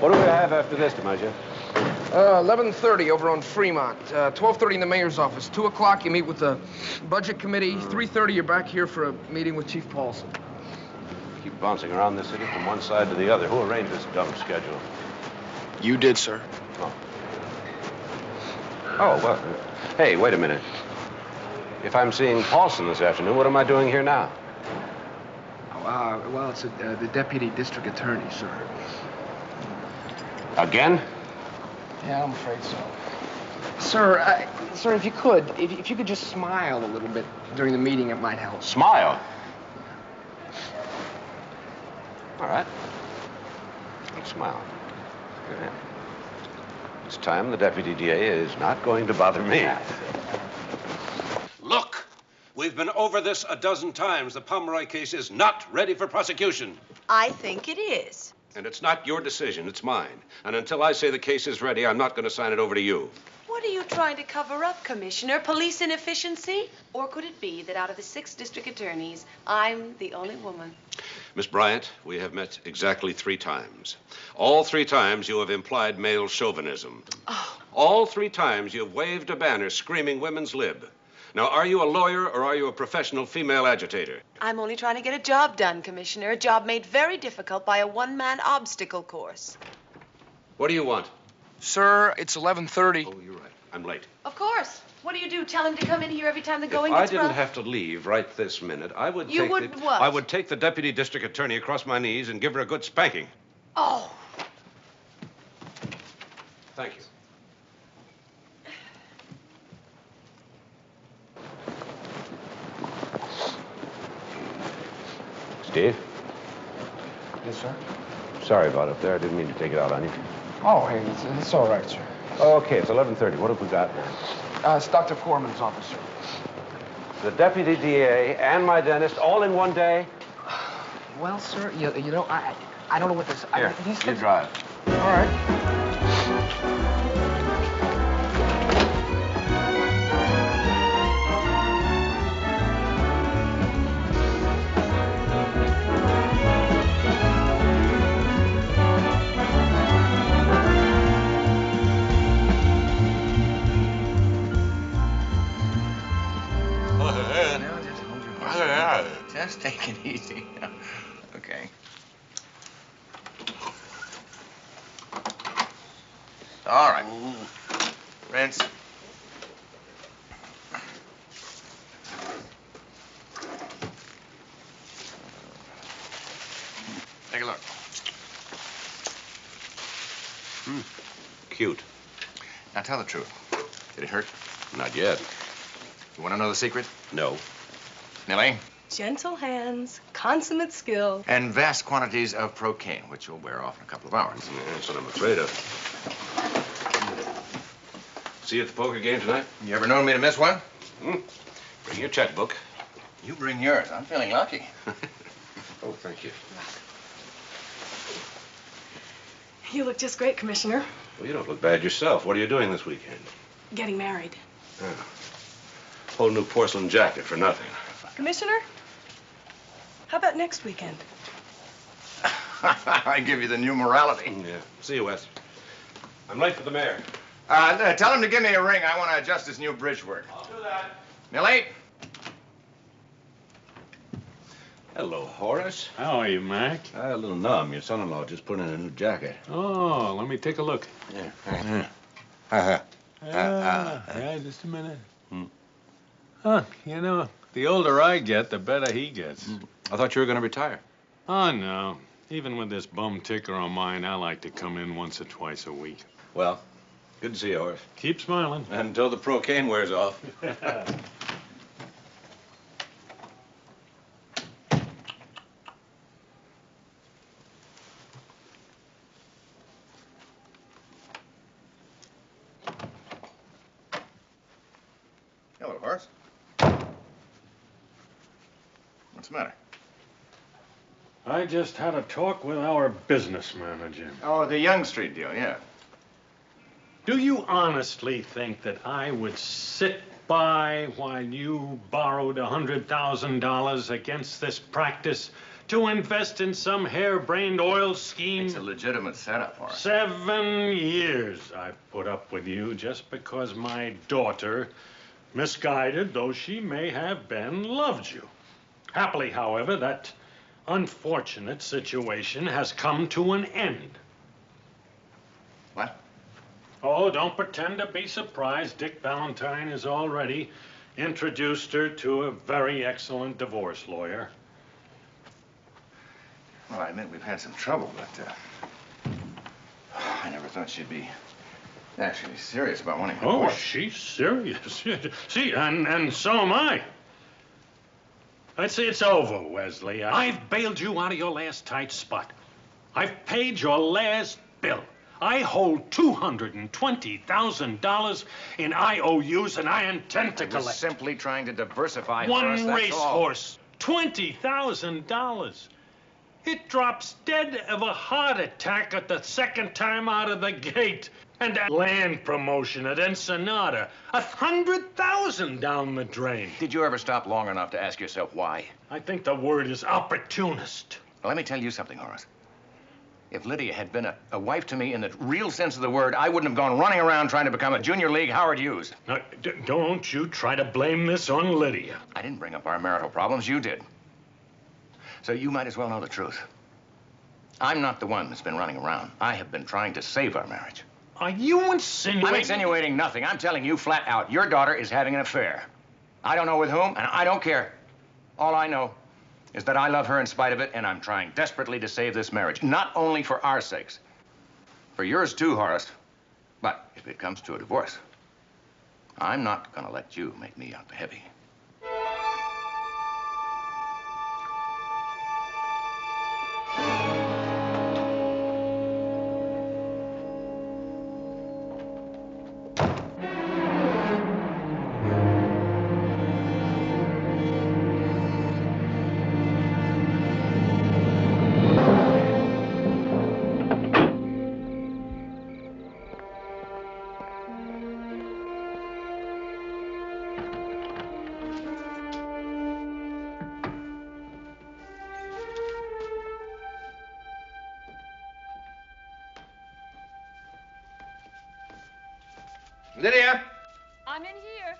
What do we have after this, DiMaggio? 11:30 over on Fremont. 12:30 in the mayor's office. 2 o'clock, you meet with the budget committee. 3:30, you're back here for a meeting with Chief Paulson. Keep bouncing around this city from one side to the other. Who arranged this dumb schedule? You did, sir. Oh. Oh, well, hey, wait a minute. If I'm seeing Paulson this afternoon, what am I doing here now? Well, it's the deputy district attorney, sir. Again? Yeah, I'm afraid so. Sir, sir, if you could just smile a little bit during the meeting, it might help. Smile? All right. I'll smile. Go ahead. This time, the deputy DA is not going to bother me. Look, we've been over this a dozen times. The Pomeroy case is not ready for prosecution. I think it is. And it's not your decision, it's mine. And until I say the case is ready, I'm not going to sign it over to you. What are you trying to cover up, Commissioner? Police inefficiency? Or could it be that out of the 6 district attorneys, I'm the only woman? Miss Bryant, we have met exactly 3 times. All 3 times you have implied male chauvinism. Oh. All 3 times you have waved a banner screaming women's lib. Now, are you a lawyer or are you a professional female agitator? I'm only trying to get a job done, Commissioner. A job made very difficult by a one-man obstacle course. What do you want? Sir, it's 11:30. Oh, you're right. I'm late. Of course. What do you do? Tell him to come in here every time the going If I gets didn't rough? have to leave right this minute, I would You take would what? I would take the deputy district attorney across my knees and give her a good spanking. Oh. Thank you. Steve? Yes, sir? Sorry about up there. I didn't mean to take it out on you. Oh, hey, it's all right, sir. Okay, it's 11:30. What have we got now? It's Dr. Foreman's office, sir. The deputy DA and my dentist all in one day? Well, sir, you know, I don't know what this... Here, you drive. All right. Just take it easy. Okay. All right. Rinse. Take a look. Cute. Now tell the truth. Did it hurt? Not yet. You want to know the secret? No. Millie? Gentle hands, consummate skill. And vast quantities of procaine, which will wear off in a couple of hours. Yeah, that's what I'm afraid of. See you at the poker game tonight? You ever known me to miss one? Bring your checkbook. You bring yours. I'm feeling lucky. Oh, thank you. You look just great, Commissioner. Well, you don't look bad yourself. What are you doing this weekend? Getting married. Oh. Whole new porcelain jacket for nothing. Commissioner? How about next weekend? I give you the new morality. Yeah. See you, Wes. I'm late for the mayor. Tell him to give me a ring. I want to adjust his new bridge work. I'll do that. Millie? Hello, Horace. How are you, Mac? A little numb. Your son-in-law just put in a new jacket. Oh, let me take a look. Yeah. Yeah, just a minute. Huh, you know, the older I get, the better he gets. I thought you were going to retire. Oh, no. Even with this bum ticker on mine, I like to come in once or twice a week. Well, good to see you, Horace. Keep smiling. Until the procaine wears off. Hello, Horace. What's the matter? I just had a talk with our business manager. Oh, the Young Street deal, yeah. Do you honestly think that I would sit by while you borrowed $100,000 against this practice to invest in some harebrained oil scheme? It's a legitimate setup, Horace. 7 years I've put up with you just because my daughter, misguided though she may have been, loved you. Happily, however, that unfortunate situation has come to an end. What? Oh, don't pretend to be surprised. Dick Valentine has already introduced her to a very excellent divorce lawyer. Well, I admit we've had some trouble, but I never thought she'd be actually serious about wanting a Oh, divorce. she's serious. See, and so am I. It's over, Wesley. I've bailed you out of your last tight spot. I've paid your last bill. I hold $220,000 in IOUs, and I intend to I was collect. simply trying to diversify, Horace, One that's all. racehorse, $20,000. It drops dead of a heart attack at the second time out of the gate. And that land promotion at Ensenada, $100,000 down the drain. Did you ever stop long enough to ask yourself why? I think the word is opportunist. Well, let me tell you something, Horace. If Lydia had been a wife to me in the real sense of the word, I wouldn't have gone running around trying to become a junior league Howard Hughes. Now, don't you try to blame this on Lydia. I didn't bring up our marital problems, you did. So you might as well know the truth. I'm not the one that's been running around. I have been trying to save our marriage. Are you insinuating? I'm insinuating nothing. I'm telling you flat out, your daughter is having an affair. I don't know with whom, and I don't care. All I know is that I love her in spite of it, and I'm trying desperately to save this marriage. Not only for our sakes. For yours too, Horace. But if it comes to a divorce, I'm not gonna let you make me out the heavy. Lydia! I'm in here.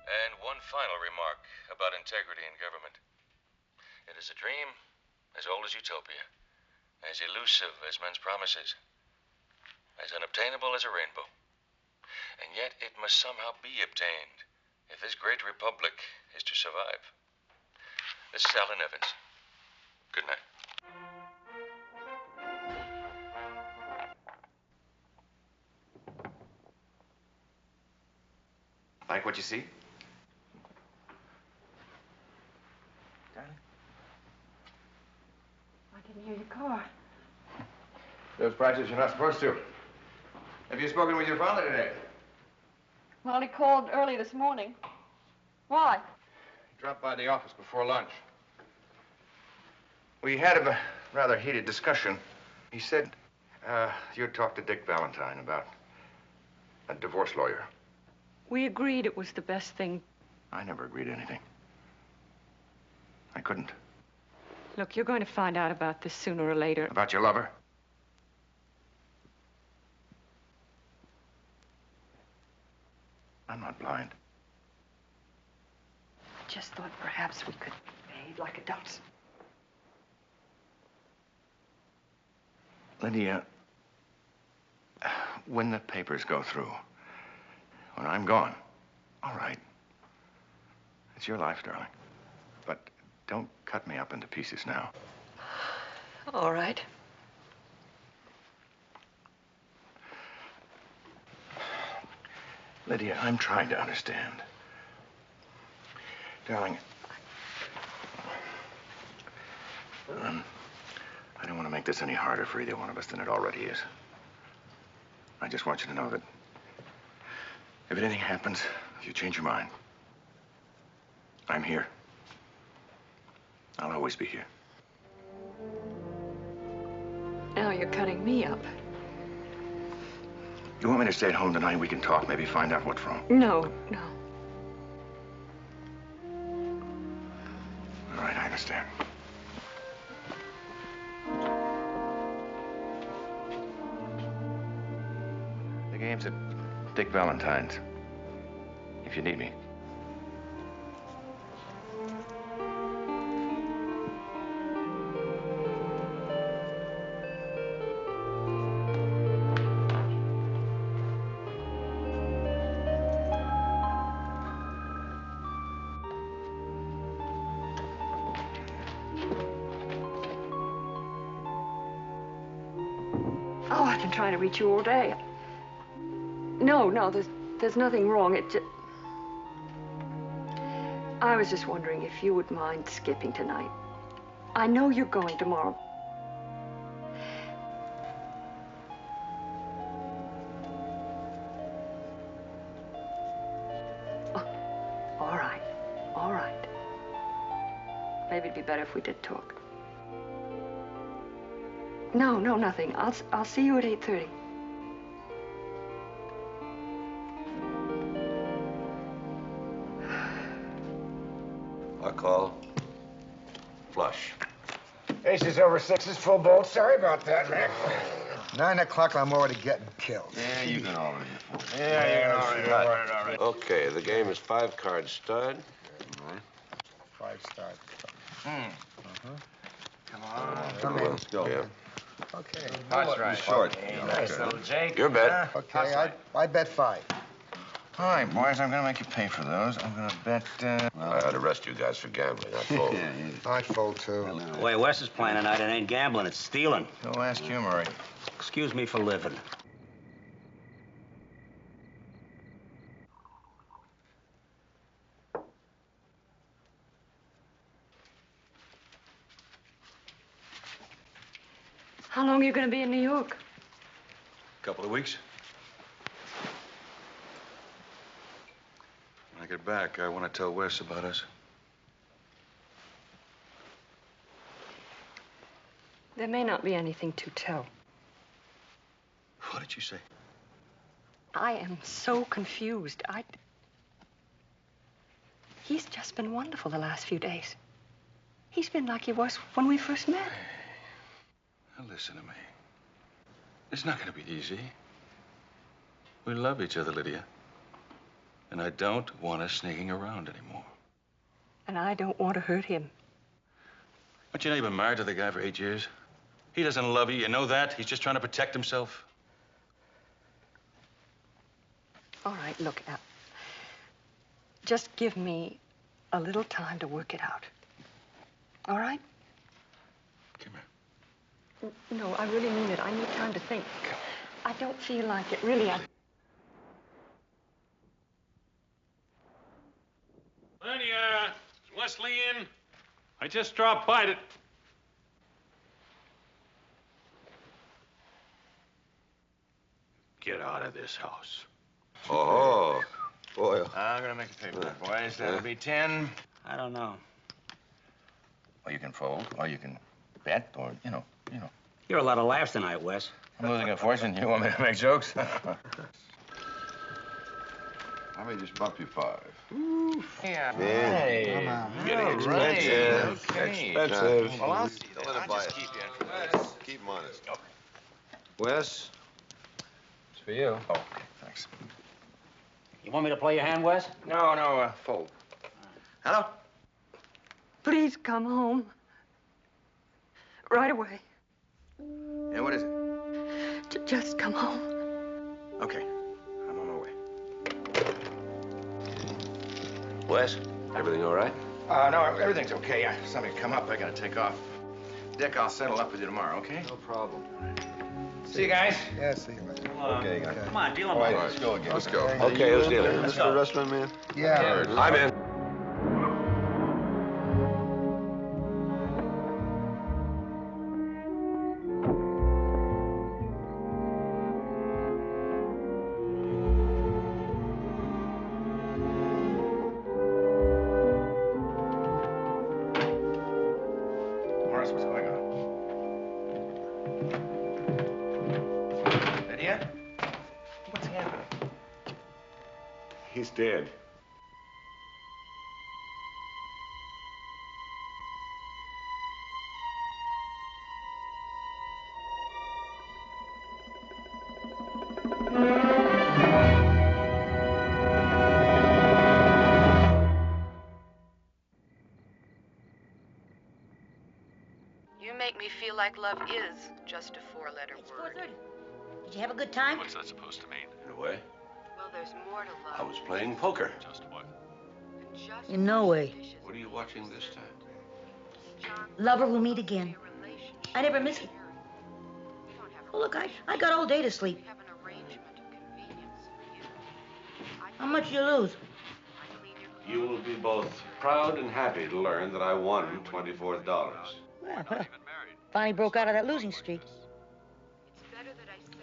And one final remark about integrity in government. It is a dream as old as utopia, as elusive as men's promises, as unobtainable as a rainbow. And yet it must somehow be obtained if this great republic is to survive. This is Alan Evans. Good night. Like what you see? Darling? I didn't hear your car. Those prices you're not supposed to. Have you spoken with your father today? Well, he called early this morning. Why? He dropped by the office before lunch. We had a rather heated discussion. He said you'd talked to Dick Valentine about a divorce lawyer. We agreed it was the best thing. I never agreed to anything. I couldn't. Look, you're going to find out about this sooner or later. About your lover? I'm not blind. I just thought perhaps we could behave like adults. Lydia, when the papers go through, when I'm gone, all right. It's your life, darling. But don't cut me up into pieces now. All right. Lydia, I'm trying to understand. Darling, I don't want to make this any harder for either one of us than it already is. I just want you to know that if anything happens, if you change your mind, I'm here. I'll always be here. Now you're cutting me up. You want me to stay at home tonight? We can talk, maybe find out what's wrong. No, no. All right, I understand. game's at Dick Valentine's. If you need me. Oh, I've been trying to reach you all day. No, there's nothing wrong. I was just wondering if you would mind skipping tonight. I know you're going tomorrow. Oh, all right, all right. Maybe it'd be better if we did talk. No, nothing. I'll see you at 8:30. Our call. Flush. Aces over sixes, full bolt. Sorry about that, Mac. 9 o'clock, I'm already getting killed. Yeah, you can already afford it. Yeah, you can already. Okay, the game is 5-card stud. All right. 5-star. Come on. Let's go. Yeah. Okay. That's right. Short. Hey, nice little Jake. Your bet. Okay, I bet 5. All right, boys, I'm gonna make you pay for those. I'm gonna bet, I ought to arrest you guys for gambling. I fold. I fold, too. The way Wes is playing tonight, it ain't gambling, it's stealing. Go ask you, Murray. Excuse me for living. How long are you going to be in New York? A couple of weeks. When I get back, I want to tell Wes about us. There may not be anything to tell. What did you say? I am so confused. He's just been wonderful the last few days. He's been like he was when we first met. Now listen to me. It's not going to be easy. We love each other, Lydia. And I don't want us sneaking around anymore. And I don't want to hurt him. But you know you've been married to the guy for 8 years? He doesn't love you. You know that? He's just trying to protect himself. All right, look, Al. Just give me a little time to work it out. All right? Come here. No, I really mean it. I need time to think. I don't feel like it, really. Lydia, is Wesley in? I just dropped by to... Get out of this house. Oh, boy. I'm gonna make you pay for that, boys. That'll be 10. I don't know. Or you can fold, or you can bet, or, you know. You're a lot of laughs tonight, Wes. I'm losing a fortune. You want me to make jokes? I may just bump you 5. Yeah. Hey. Come on. Getting All expensive. right. Okay. Expensive. Well, I'll see. Don't let him I'll buy just it. keep you in for this. Keep him honest. Wes, It's for you. Oh, okay, thanks. You want me to play your hand, Wes? No, fold. Hello? Please come home. Right away. Yeah, what is it? Just come home. Okay, I'm on my way. Wes, everything all right? No, everything's okay. Something come up, I gotta take off. Dick, I'll settle up with you tomorrow, okay? No problem. See you guys. Yeah, see you, man. Okay, guys. Come on, deal him All right, up. let's go again. Let's go. Okay, let's deal it. Let's Mr. go. Restaurant man? Yeah. I'm in. Morris, what's going on? Lydia? What's happening? He's dead. like love is just a four-letter word. 4:30. Did you have a good time? What's that supposed to mean? In a way, Well, there's more to love. I was playing poker. Just what? In no way. What are you watching this time? Lover will meet again. I never miss it. Well, look, I got all day to sleep. How much you lose? You will be both proud and happy to learn that I won $24. Well, finally broke out of that losing streak.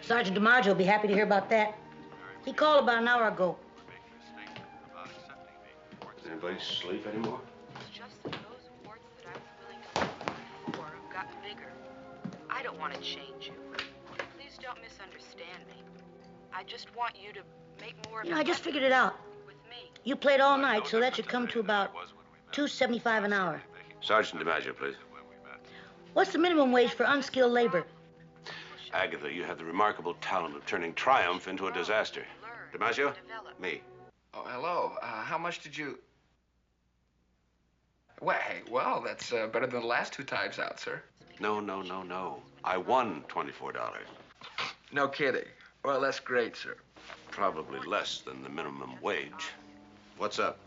Sergeant DiMaggio will be happy to hear about that. He called about an hour ago. Does anybody sleep anymore? It's just that those warts that I was willing to live before have gotten bigger. I don't want to change you. Please don't misunderstand me. I just want you to make more of I just figured it out. You played all night, so that should come to about $2.75 an hour. Sergeant DiMaggio, please. What's the minimum wage for unskilled labor? Agatha, you have the remarkable talent of turning triumph into a disaster. DiMaggio? Me. Oh, hello. How much did you... Well, hey, well, that's better than the last 2 times out, sir. No. I won $24. No kidding. Well, that's great, sir. Probably less than the minimum wage. What's up?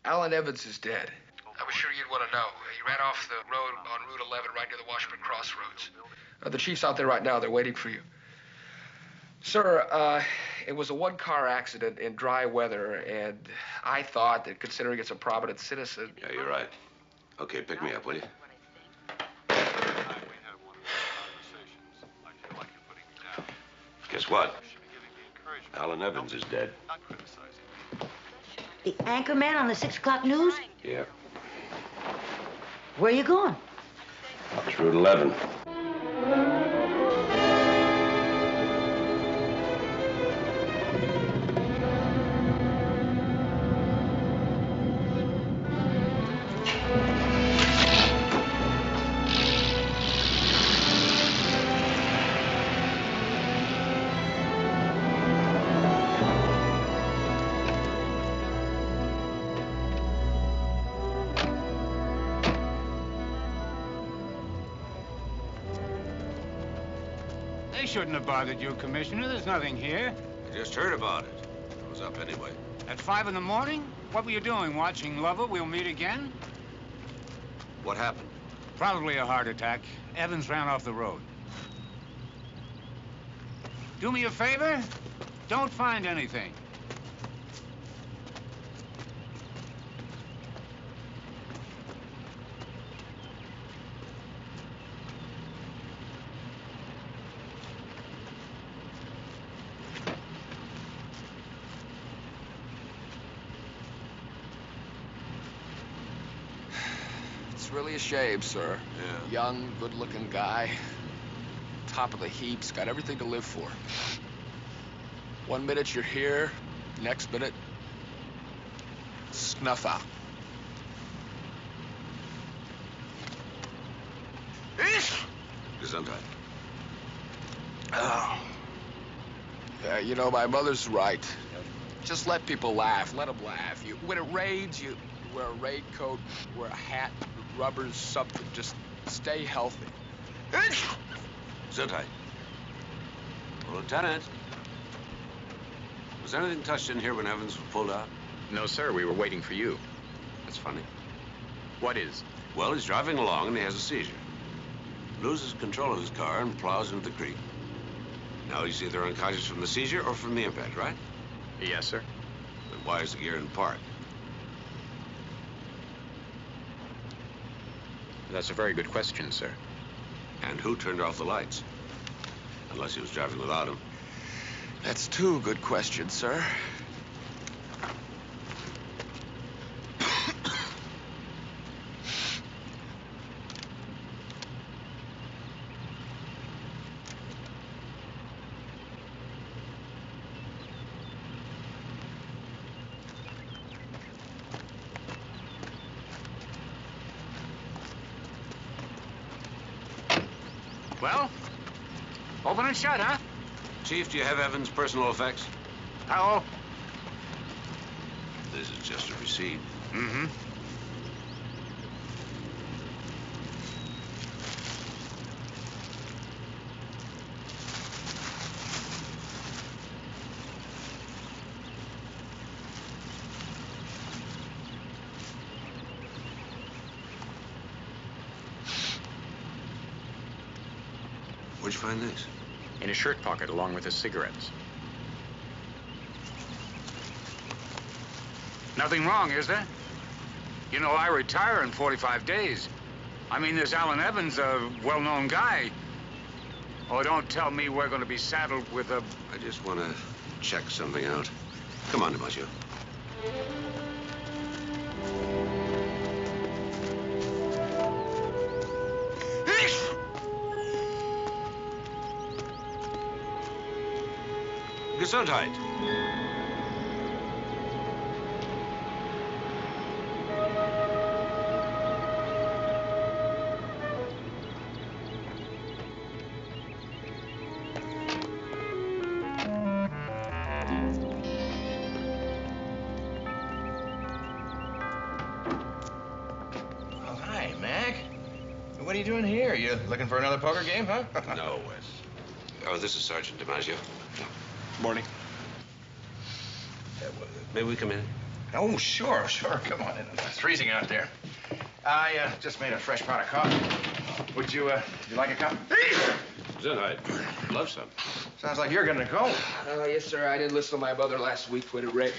Alan Evans is dead. I was sure you'd want to know. He ran off the road on Route 11 right near the Washburn Crossroads. The chief's out there right now. They're waiting for you. Sir, it was a one-car accident in dry weather, and I thought that considering it's a prominent citizen... Yeah, you're right. Okay, pick me up, will you? Guess what? Alan Evans is dead. The anchor man on the 6 o'clock news? Yeah. Where are you going? It's Route 11. They shouldn't have bothered you, Commissioner. There's nothing here. I just heard about it. I was up anyway. At 5 in the morning? What were you doing? Watching Lover? We'll meet again? What happened? Probably a heart attack. Evans ran off the road. Do me a favor? Don't find anything. It's really a shame, sir. Yeah. Young, good-looking guy. Top of the heaps, got everything to live for. One minute you're here, next minute, snuff out. Gesundheit. Oh. Yeah, you know, my mother's right. Just let people laugh. Let them laugh. When it rains, you wear a raincoat, wear a hat, rubbers, something. Just stay healthy. Gesundheit. Lieutenant. Was anything touched in here when Evans was pulled out? No, sir. We were waiting for you. That's funny. What is? Well, he's driving along and he has a seizure. Loses control of his car and plows into the creek. Now he's either unconscious from the seizure or from the impact, right? Yes, sir. Then why is the gear in park? That's a very good question, sir. And who turned off the lights? Unless he was driving without them. That's 2 good questions, sir. Well, open and shut, huh? Chief, do you have Evans' personal effects? How? This is just a receipt. Mm-hmm. Where'd you find this? In his shirt pocket, along with his cigarettes. Nothing wrong, is there? You know, I retire in 45 days. I mean, this Alan Evans, a well-known guy. Oh, don't tell me we're going to be saddled with a... I just want to check something out. Come on, DiMaggio. Gesundheit. Oh, hi, Mac. What are you doing here? You looking for another poker game, huh? No, Wes. Oh, this is Sergeant DiMaggio. Morning. May we come in? Oh, sure. Come on in. It's freezing out there. I just made a fresh pot of coffee. Would you like a cup? Gesundheit. Love some. Sounds like you're gonna go. Yes, sir. I didn't listen to my mother last week when it rained.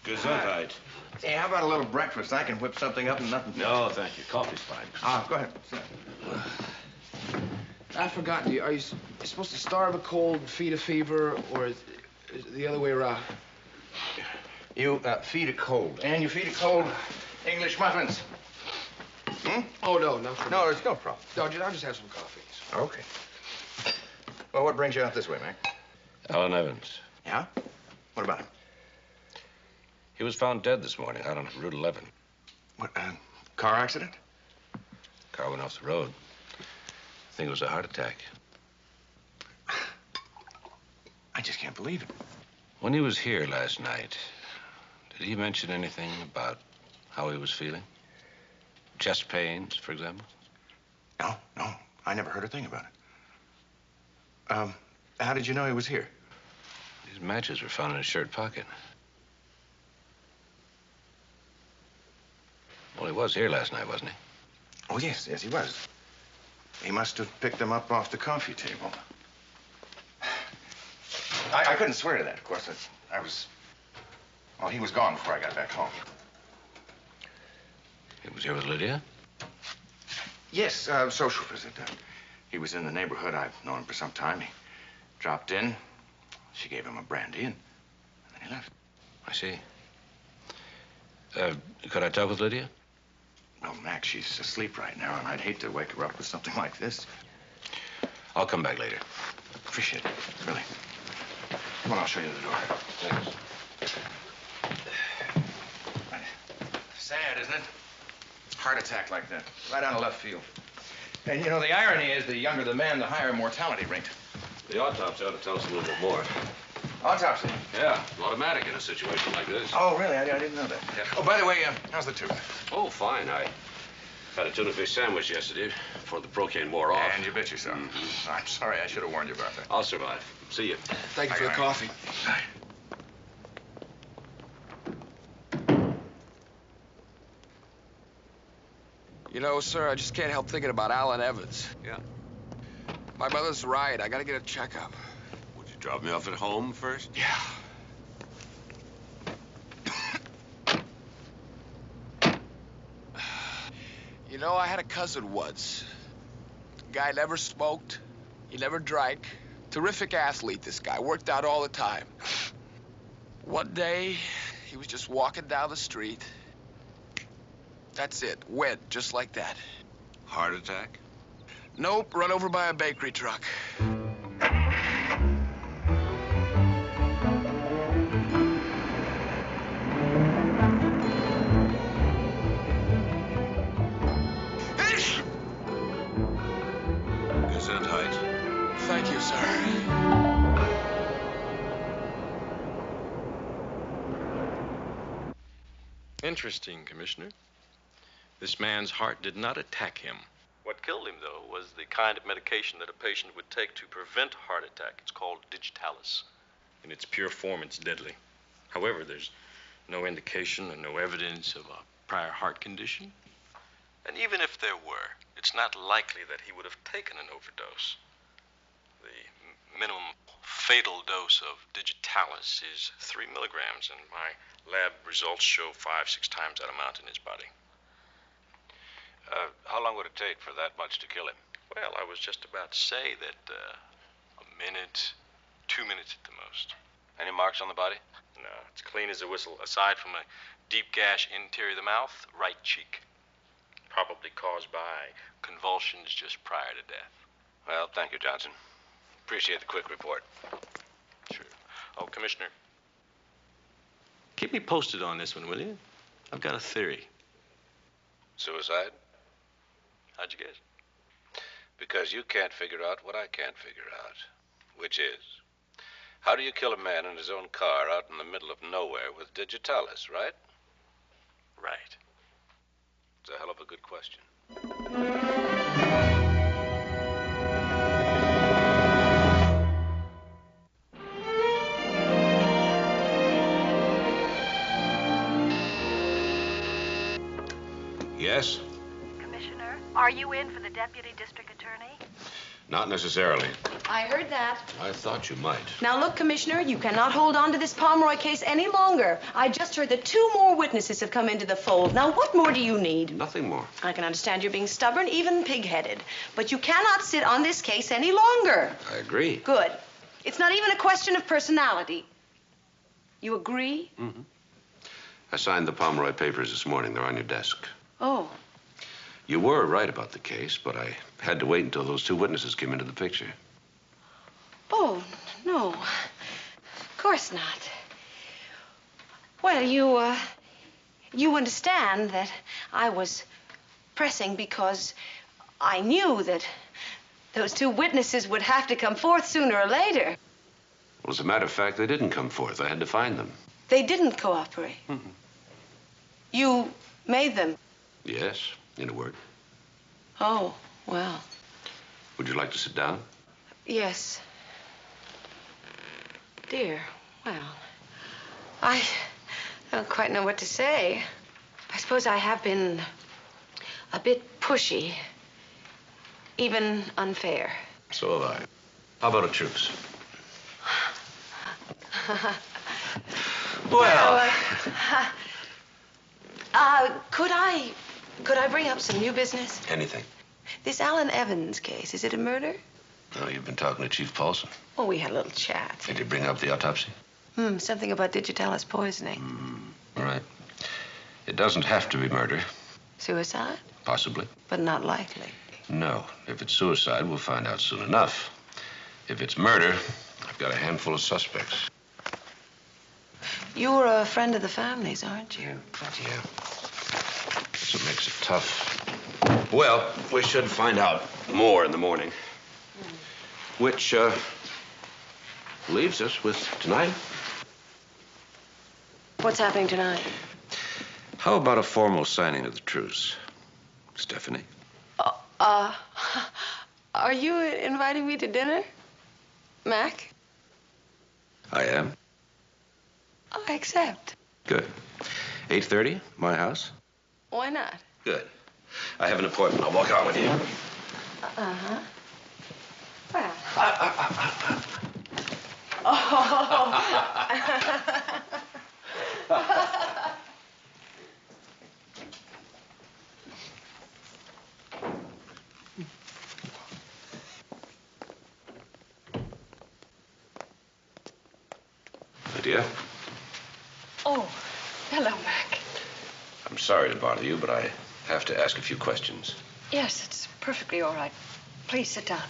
Gesundheit. Hey, how about a little breakfast? I can whip something up and nothing. No, thank you. Coffee's fine. Go ahead. I forgot. Are you supposed to starve a cold and feed a fever, or is it the other way around? You feed a cold, and you feed a cold English muffins. Hmm? Oh, no, not for me. No, there's no problem. No, I'll just have some coffee. Okay. Well, what brings you out this way, Mac? Alan Evans. Yeah? What about him? He was found dead this morning out on Route 11. What, car accident? Car went off the road. I think it was a heart attack. I just can't believe it. When he was here last night, did he mention anything about how he was feeling? Chest pains, for example? No. I never heard a thing about it. How did you know he was here? These matches were found in his shirt pocket. Well, he was here last night, wasn't he? Oh, yes, he was. He must have picked them up off the coffee table. I couldn't swear to that, of course. I was... Well, he was gone before I got back home. He was here with Lydia? Yes, social visit. He was in the neighborhood. I've known him for some time. He dropped in. She gave him a brandy, and then he left. I see. Could I talk with Lydia? Well, Max, she's asleep right now, and I'd hate to wake her up with something like this. I'll come back later. Appreciate it, really. Come on, I'll show you the door. Thanks. Sad, isn't it? Heart attack like that, right out of left field. And, you know, the irony is the younger the man, the higher mortality rate. The autopsy ought to tell us a little bit more. Autopsy? Yeah, automatic in a situation like this. Oh, really? I didn't know that. Yeah. Oh, by the way, how's the tooth? Oh, fine. I had a tuna fish sandwich yesterday before the procaine wore off. And you bet yourself. I'm sorry. I should have warned you about that. I'll survive. See you. Thank you for the coffee. Bye. You know, sir, I just can't help thinking about Alan Evans. Yeah. My mother's right. I gotta get a checkup. Would you drop me off at home first? Yeah. You know, I had a cousin once. Guy never smoked. He never drank. Terrific athlete, this guy. Worked out all the time. One day, he was just walking down the street. That's it. Went just like that. Heart attack? Nope, run over by a bakery truck. Gesundheit. Thank you, sir. Interesting, Commissioner. This man's heart did not attack him. What killed him, though, was the kind of medication that a patient would take to prevent a heart attack. It's called digitalis. In its pure form, it's deadly. However, there's no indication and no evidence of a prior heart condition. And even if there were, it's it's not likely that he would have taken an overdose. The minimum fatal dose of digitalis is 3 milligrams, and my lab results show 5-6 times that amount in his body. How long would it take for that much to kill him? Well, I was just about to say that a minute, 2 minutes at the most. Any marks on the body? No, it's clean as a whistle, aside from a deep gash interior of the mouth, right cheek. Probably caused by convulsions just prior to death. Well, thank you, Johnson. Appreciate the quick report. Sure. Oh, Commissioner, keep me posted on this one, will you? I've got a theory. Suicide? How'd you guess? Because you can't figure out what I can't figure out, which is, how do you kill a man in his own car out in the middle of nowhere with digitalis, right? Right. It's a hell of a good question. Yes? Commissioner, are you in for the Deputy District Attorney? Not necessarily. I heard that. I thought you might. Now, look, Commissioner, you cannot hold on to this Pomeroy case any longer. I just heard that 2 more witnesses have come into the fold. Now, what more do you need? Nothing more. I can understand you're being stubborn, even pig-headed. But you cannot sit on this case any longer. I agree. Good. It's not even a question of personality. You agree? Mm-hmm. I signed the Pomeroy papers this morning. They're on your desk. Oh. You were right about the case, but I had to wait until those 2 witnesses came into the picture. Oh, no. Of course not. Well, you understand that I was pressing because I knew that those 2 witnesses would have to come forth sooner or later. Well, as a matter of fact, they didn't come forth. I had to find them. They didn't cooperate. Mm-hmm. You made them. Yes, in a word. Oh, well. Would you like to sit down? Yes. Dear, well, I don't quite know what to say. I suppose I have been a bit pushy, even unfair. So have I. How about a truce? Well, could I bring up some new business? Anything. This Alan Evans case, is it a murder? No, you've been talking to Chief Paulson. Oh, we had a little chat. Did he bring up the autopsy? Something about digitalis poisoning. All right. It doesn't have to be murder. Suicide? Possibly. But not likely. No. If it's suicide, we'll find out soon enough. If it's murder, I've got a handful of suspects. You're a friend of the family's, aren't you? Yeah. That's what makes it tough. Well, we should find out more in the morning. Which, leaves us with tonight. What's happening tonight? How about a formal signing of the truce? Stephanie? Are you inviting me to dinner, Mac? I am. I accept. Good. 8:30, my house? Why not? Good. I have an appointment. I'll walk out with you. Uh-huh. Well. Lydia? Oh, hello, Mac. I'm sorry to bother you, but I have to ask a few questions. Yes, it's perfectly all right. Please sit down.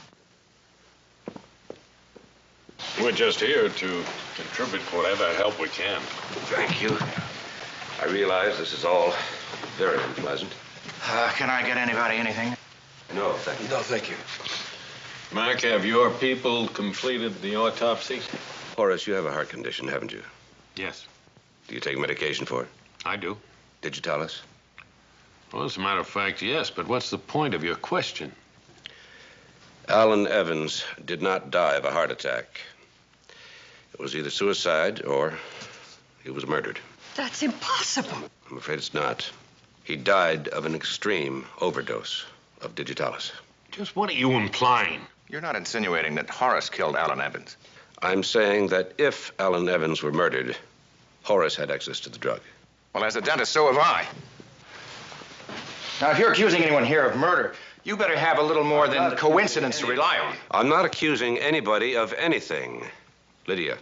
We're just here to contribute whatever help we can. Thank you. I realize this is all very unpleasant. Can I get anybody anything? No, thank you. No, thank you. Mark, have your people completed the autopsy? Horace, you have a heart condition, haven't you? Yes. Do you take medication for it? I do. Digitalis? Well, as a matter of fact, yes, but what's the point of your question? Alan Evans did not die of a heart attack. It was either suicide or he was murdered. That's impossible. I'm afraid it's not. He died of an extreme overdose. of digitalis. Just what are you implying? You're not insinuating that Horace killed Alan Evans. I'm saying that if Alan Evans were murdered, Horace had access to the drug. Well, as a dentist, so have I. Now, if you're accusing anyone here of murder, you better have a little more than coincidence to rely on. I'm not accusing anybody of anything. Lydia,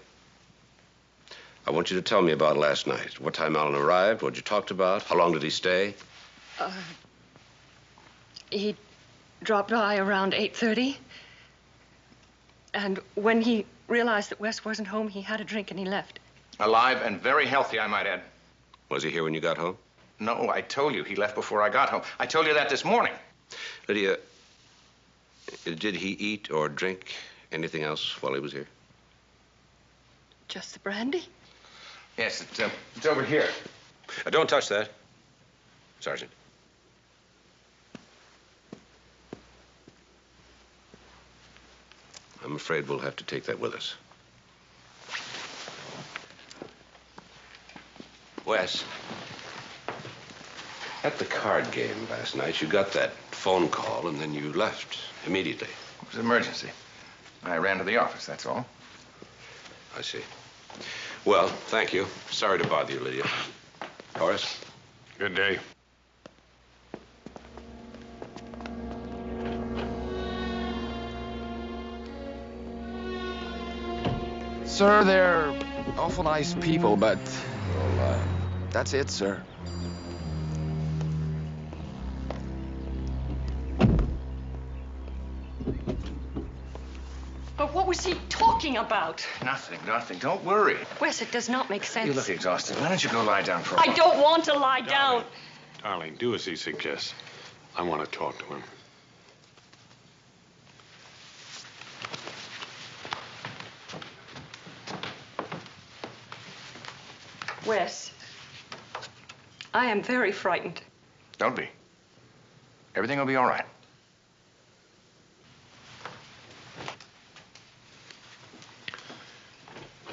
I want you to tell me about last night. What time Alan arrived, what you talked about, how long did he stay? He dropped by around 8:30. And when he realized that Wes wasn't home, he had a drink and he left. Alive and very healthy, I might add. Was he here when you got home? No, I told you he left before I got home. I told you that this morning. Lydia, did he eat or drink anything else while he was here? Just the brandy? Yes, it's over here. Don't touch that, Sergeant. I'm afraid we'll have to take that with us. Wes, at the card game last night, you got that phone call and then you left immediately. It was an emergency. I ran to the office, that's all. I see. Well, thank you. Sorry to bother you, Lydia. Horace? Good day. Sir, they're awful nice people, but, well, that's it, sir. But what was he talking about? Nothing. Don't worry. Wes, it does not make sense. You look exhausted. Why don't you go lie down for a while? I don't want to lie down. Darling, do as he suggests. I want to talk to him. Wes, I am very frightened. Don't be. Everything will be all right.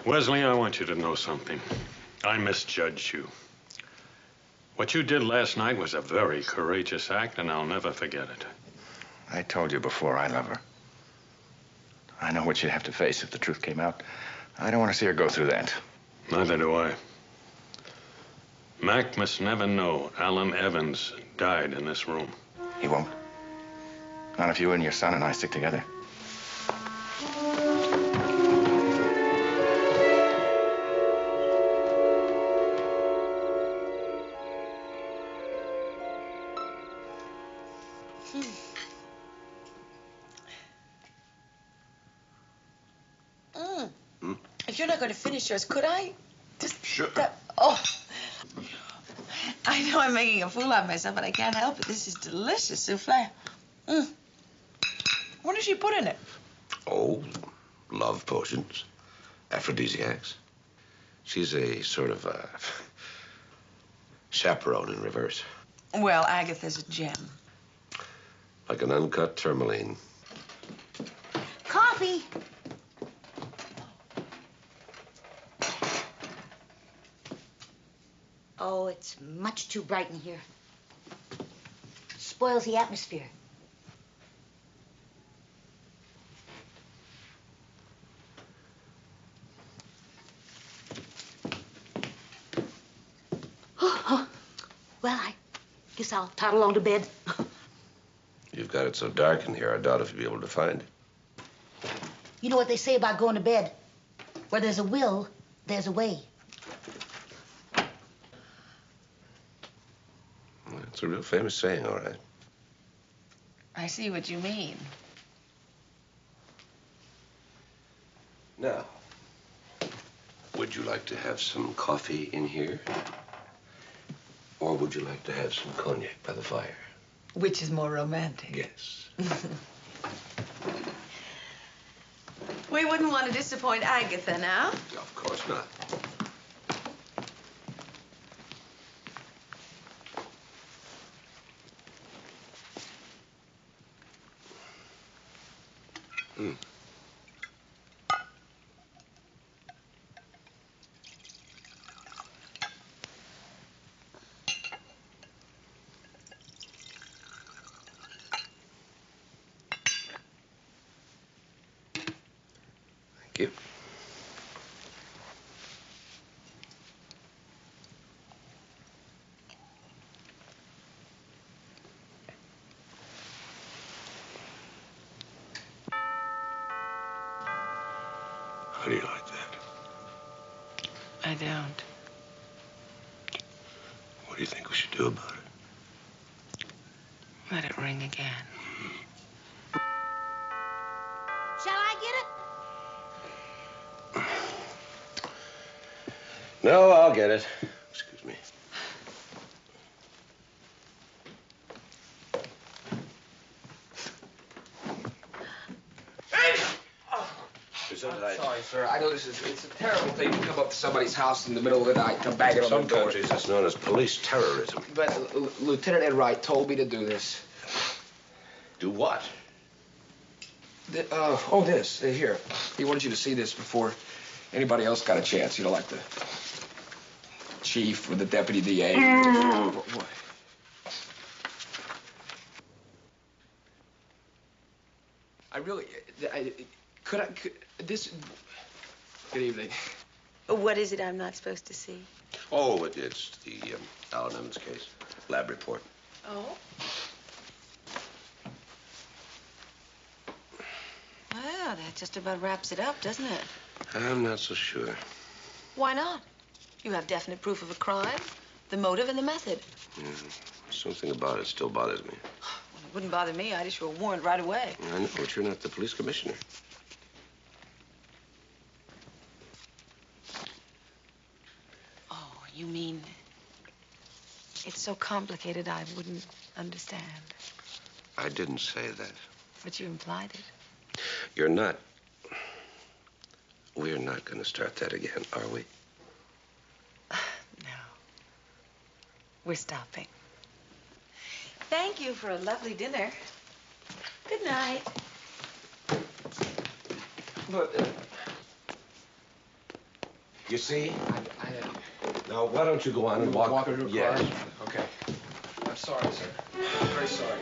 Wesley, I want you to know something. I misjudged you. What you did last night was a very courageous act, and I'll never forget it. I told you before, I love her. I know what you'd have to face if the truth came out. I don't want to see her go through that. Neither do I. Mac must never know Alan Evans died in this room. He won't. Not if you and your son and I stick together. If you're not going to finish yours, could I just... Sure. Oh. I know I'm making a fool of myself, but I can't help it. This is delicious souffle. What does she put in it? Oh, love potions, aphrodisiacs. She's a sort of chaperone in reverse. Well, Agatha's a gem. Like an uncut tourmaline. Coffee. Oh, it's much too bright in here. Spoils the atmosphere. Well, I guess I'll toddle on to bed. You've got it so dark in here, I doubt if you'll be able to find it. You know what they say about going to bed? Where there's a will, there's a way. It's a real famous saying, all right. I see what you mean. Now, would you like to have some coffee in here? Or would you like to have some cognac by the fire? Which is more romantic? Yes. We wouldn't want to disappoint Agatha now. Of course not. you. How do you like that? I don't. What do you think we should do about it? Let it ring again. Shall I get it? No, I'll get it. Excuse me. Sorry, sir. I know it's a terrible thing to come up to somebody's house in the middle of the night and bang it on Some the door. countries, that's known as police terrorism. But Lieutenant Enright told me to do this. Do what? This. Here. He wanted you to see this before anybody else got a chance. You know, like the chief or the deputy DA. What? This... Good evening. What is it I'm not supposed to see? Oh, it's the Alan Evans case. Lab report. Oh? Well, that just about wraps it up, doesn't it? I'm not so sure. Why not? You have definite proof of a crime, the motive and the method. Something about it still bothers me. Well, it wouldn't bother me. I'd issue a warrant right away. I know, but you're not the police commissioner. Oh, you mean it's so complicated I wouldn't understand. I didn't say that. But you implied it. You're not. We're not going to start that again, are we? No. We're stopping. Thank you for a lovely dinner. Good night. But, you see? Now, why don't you go on and walk? Walk her to her yes. car? Okay. I'm sorry, sir. I'm very sorry.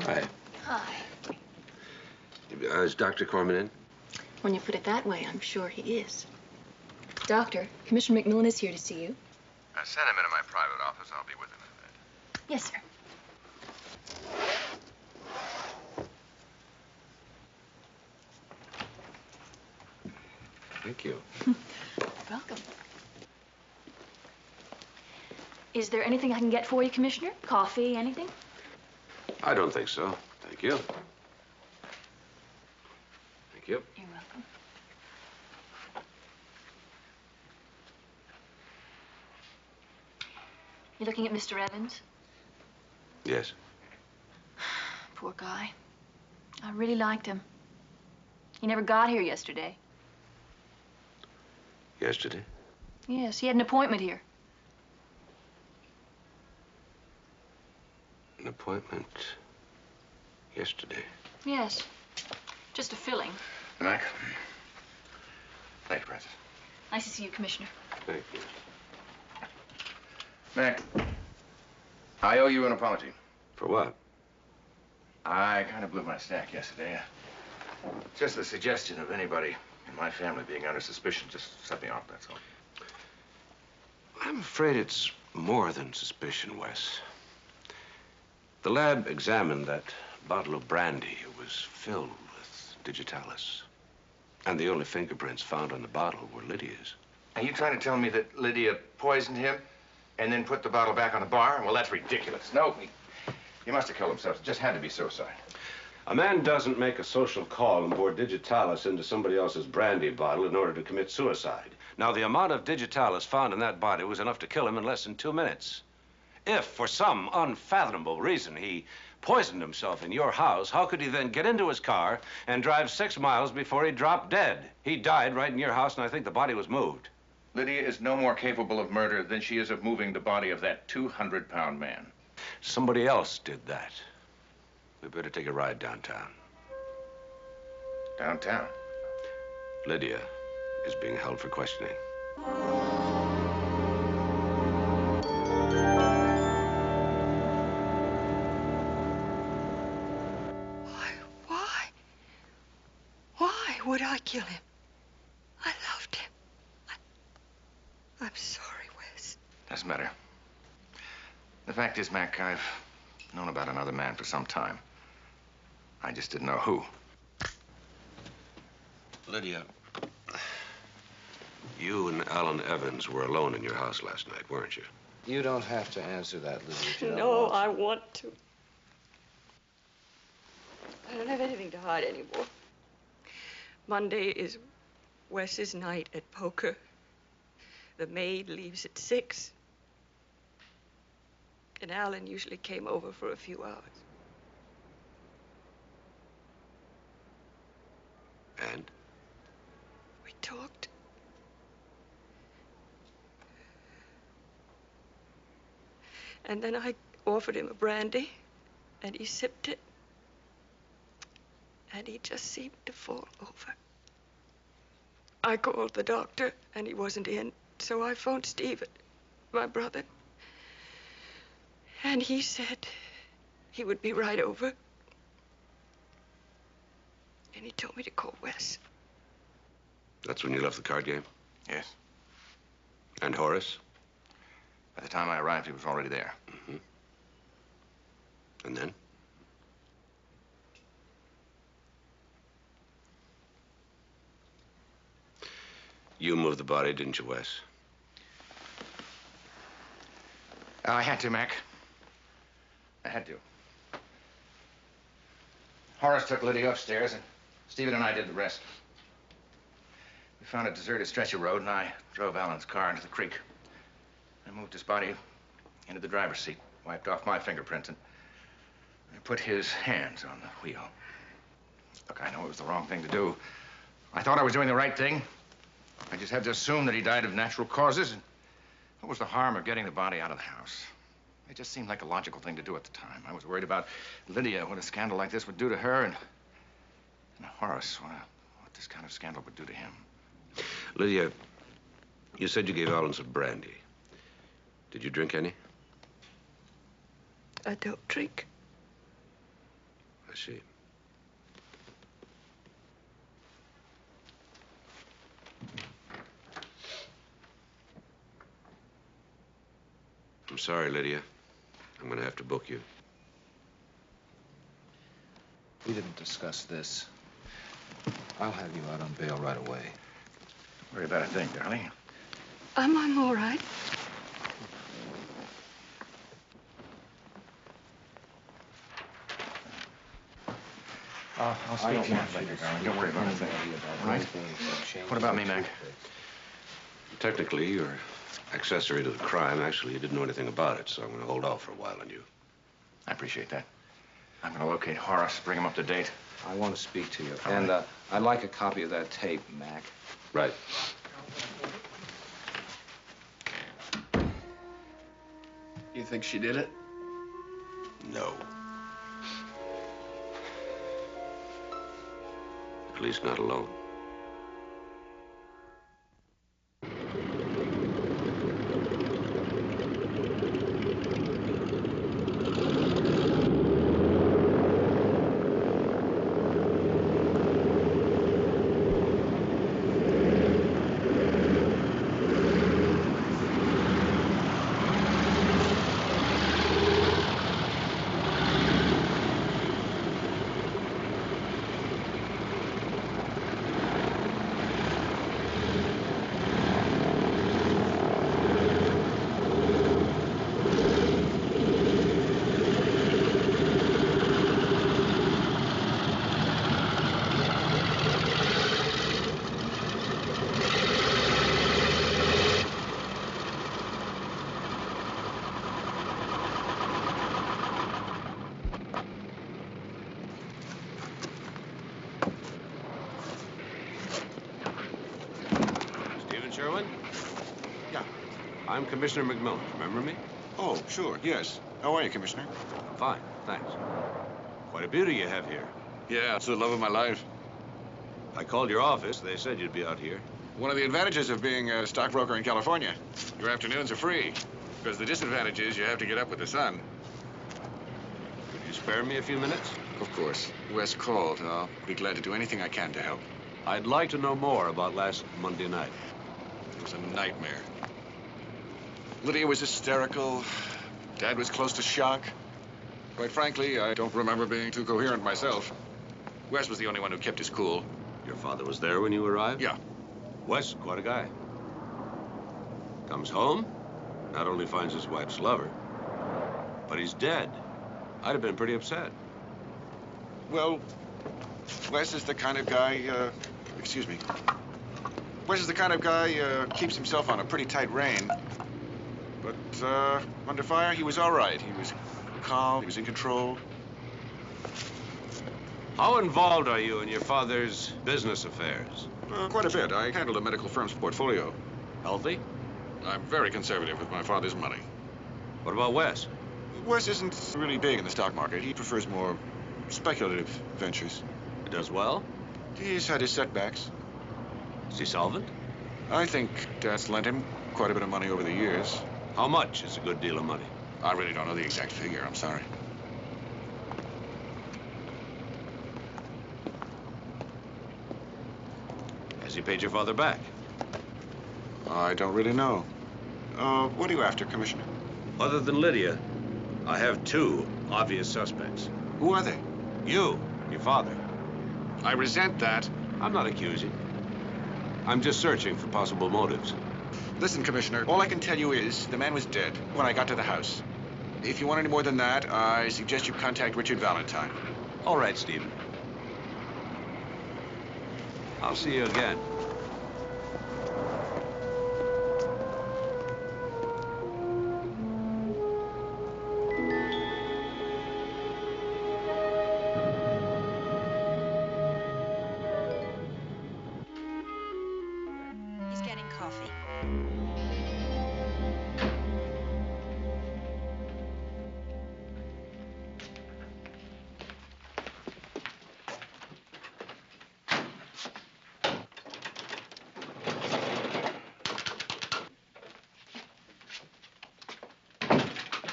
Hi. Hi. Is Dr. Corman in? When you put it that way, I'm sure he is. Doctor, Commissioner Mcmillan is here to see you. Send him into my private office. I'll be with him in a minute. Yes, sir. Thank you. Welcome. Is there anything I can get for you, Commissioner? Coffee, anything? I don't think so. Thank you. Thank you. You're welcome. You looking at Mr. Evans? Yes. Poor guy. I really liked him. He never got here yesterday. Yesterday? Yes, he had an appointment here. An appointment yesterday. Yes. Just a filling. Mac. Thank you, Francis. Nice to see you, Commissioner. Thank you. Mac, I owe you an apology. For what? I kind of blew my stack yesterday. Just the suggestion of anybody in my family being under suspicion just set me off, that's all. I'm afraid it's more than suspicion, Wes. The lab examined that bottle of brandy. It was filled with digitalis. And the only fingerprints found on the bottle were Lydia's. Are you trying to tell me that Lydia poisoned him and then put the bottle back on the bar? Well, that's ridiculous. No, he must have killed himself. It just had to be suicide. A man doesn't make a social call and pour digitalis into somebody else's brandy bottle in order to commit suicide. Now, the amount of digitalis found in that body was enough to kill him in less than 2 minutes. If, for some unfathomable reason, he poisoned himself in your house, how could he then get into his car and drive 6 miles before he dropped dead? He died right in your house, and I think the body was moved. Lydia is no more capable of murder than she is of moving the body of that 200-pound man. Somebody else did that. We better take a ride downtown. Downtown? Lydia is being held for questioning. Why would I kill him? I loved him. I'm sorry, Wes. Doesn't matter. The fact is, Mac, I've known about another man for some time. I just didn't know who. Lydia, you and Alan Evans were alone in your house last night, weren't you? You don't have to answer that, Lydia, if you don't No, want to. I want to. I don't have anything to hide anymore. Monday is Wes's night at poker. The maid leaves at 6. And Alan usually came over for a few hours. And? We talked. And then I offered him a brandy, and he sipped it. And he just seemed to fall over. I called the doctor, and he wasn't in, so I phoned Stephen, my brother. And he said he would be right over. And he told me to call Wes. That's when you left the card game? Yes. And Horace? By the time I arrived, he was already there. Mm-hmm. And then? You moved the body, didn't you, Wes? I had to, Mac. I had to. Horace took Lydia upstairs, and Stephen and I did the rest. We found a deserted stretch of road, and I drove Alan's car into the creek. I moved his body into the driver's seat, wiped off my fingerprints, and I put his hands on the wheel. Look, I know it was the wrong thing to do. I thought I was doing the right thing. I just had to assume that he died of natural causes, and what was the harm of getting the body out of the house? It just seemed like a logical thing to do at the time. I was worried about Lydia, what a scandal like this would do to her, and Horace, what this kind of scandal would do to him. Lydia, you said you gave Alan some brandy. Did you drink any? I don't drink. I see. I'm sorry, Lydia. I'm going to have to book you. We didn't discuss this. I'll have you out on bail right away. Don't worry about a thing, darling. I'm all right. I'll speak to you later, darling. Don't worry about a thing. All right? What about me, Mac? Technically, you're accessory to the crime. Actually, you didn't know anything about it, so I'm going to hold off for a while on you. I appreciate that. I'm going to locate Horace, bring him up to date. I want to speak to you. All And right. I'd like a copy of that tape, Mac. Right. You think she did it? No. At least not alone. Sherwin? Yeah. I'm Commissioner Mcmillan. Remember me? Oh, sure, yes. How are you, Commissioner? Fine, thanks. Quite a beauty you have here. Yeah, it's the love of my life. I called your office. They said you'd be out here. One of the advantages of being a stockbroker in California, your afternoons are free. Because the disadvantage is you have to get up with the sun. Could you spare me a few minutes? Of course. Wes called. I'll be glad to do anything I can to help. I'd like to know more about last Monday night. It was a nightmare. Lydia was hysterical. Dad was close to shock. Quite frankly, I don't remember being too coherent myself. Wes was the only one who kept his cool. Your father was there when you arrived? Yeah. Wes, quite a guy. Comes home, not only finds his wife's lover, but he's dead. I'd have been pretty upset. Well, Wes is the kind of guy, excuse me. Wes is the kind of guy, keeps himself on a pretty tight rein. But, under fire, he was all right. He was calm, he was in control. How involved are you in your father's business affairs? Quite a bit. I handled a medical firm's portfolio. Healthy? I'm very conservative with my father's money. What about Wes? Wes isn't really big in the stock market. He prefers more speculative ventures. He does well? He's had his setbacks. Is he solvent? I think Dad's lent him quite a bit of money over the years. How much is a good deal of money? I really don't know the exact figure. I'm sorry. Has he paid your father back? I don't really know. What are you after, Commissioner? Other than Lydia, I have two obvious suspects. Who are they? You, your father. I resent that. I'm not accusing. I'm just searching for possible motives. Listen, Commissioner, all I can tell you is the man was dead when I got to the house. If you want any more than that, I suggest you contact Richard Valentine. All right, Stephen. I'll see you again. He's getting coffee.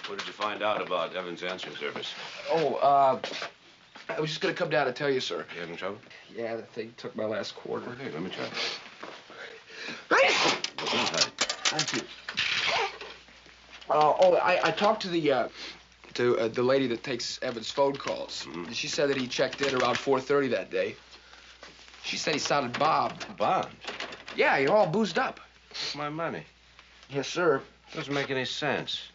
What did you find out about Evan's answering service? Oh, I was just gonna come down and tell you, sir. You having trouble? Yeah, the thing took my last quarter. Okay, let me try. Thank you. I talked to the lady that takes Evan's phone calls. Mm-hmm. She said that he checked in around 4:30 that day. She said he sounded bombed. Bombed? Yeah, you're all boozed up. What's my money? Yes, sir. Doesn't make any sense.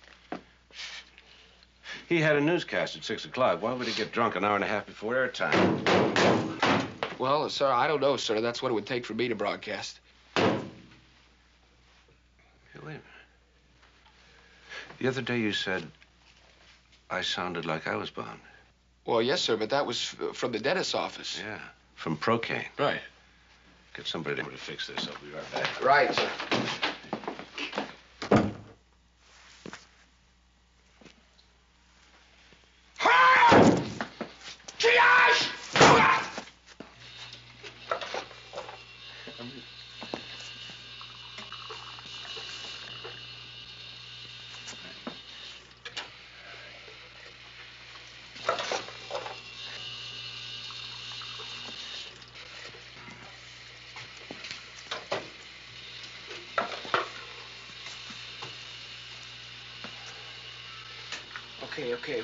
He had a newscast at 6 o'clock. Why would he get drunk an hour and a half before airtime? Well, sir, I don't know, sir. That's what it would take for me to broadcast. Hey, wait a minute. The other day you said I sounded like I was bombed. Well, yes, sir, but that was from the dentist's office. Yeah, from Procaine. Right. Get somebody to fix this. I'll be right back. Right, sir. Okay.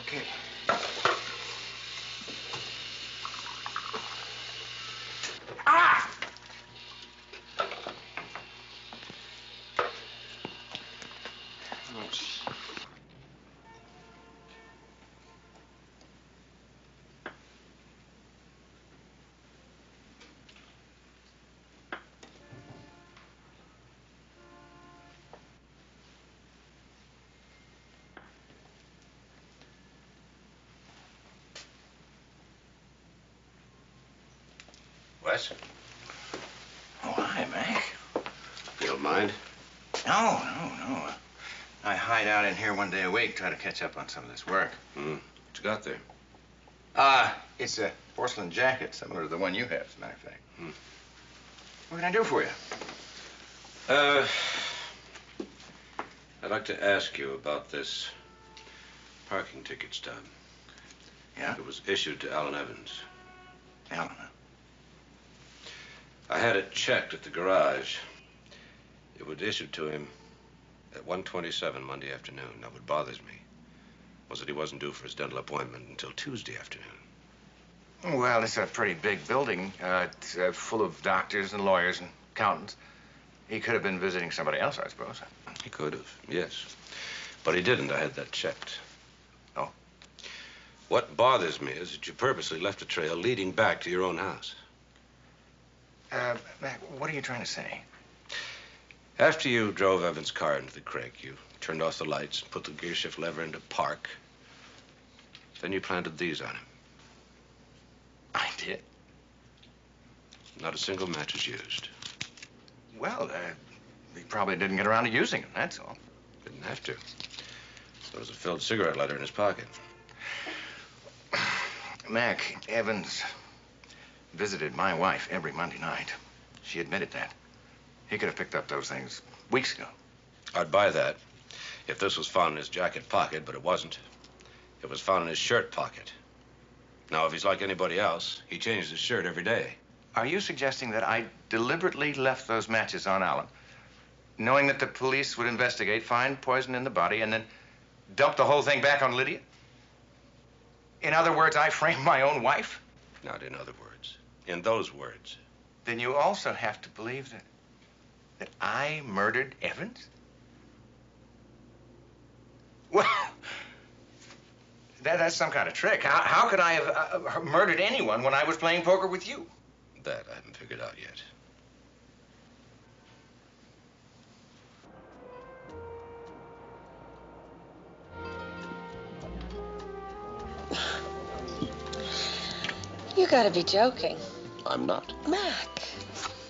Ah! Wes? Oh, hi, Mac. If you don't mind. mind. No. I hide out in here one day a week, try to catch up on some of this work. What you got there? It's a porcelain jacket, similar to the one you have, as a matter of fact. What can I do for you? I'd like to ask you about this parking ticket stub. Yeah? It was issued to Alan Evans. Alan? I had it checked at the garage. It was issued to him at 1:27 Monday afternoon. Now, what bothers me was that he wasn't due for his dental appointment until Tuesday afternoon. Well, it's a pretty big building. It's full of doctors and lawyers and accountants. He could have been visiting somebody else, I suppose. He could have, yes. But he didn't. I had that checked. Oh? What bothers me is that you purposely left a trail leading back to your own house. Mac, what are you trying to say? After you drove Evans' car into the creek, you turned off the lights, put the gear shift lever into park. Then you planted these on him. I did? Not a single match was used. Well, he probably didn't get around to using them, that's all. Didn't have to. There was a filled cigarette lighter in his pocket. Mac, Evans visited my wife every Monday night. She admitted that. He could have picked up those things weeks ago. I'd buy that if this was found in his jacket pocket, but it wasn't. It was found in his shirt pocket. Now, if he's like anybody else, he changes his shirt every day. Are you suggesting that I deliberately left those matches on Alan, knowing that the police would investigate, find poison in the body, and then dump the whole thing back on Lydia? In other words, I framed my own wife? Not in other words. In those words. Then you also have to believe that I murdered Evans? Well, that's some kind of trick. How could I have murdered anyone when I was playing poker with you? That I haven't figured out yet. You gotta be joking. I'm not. Mac,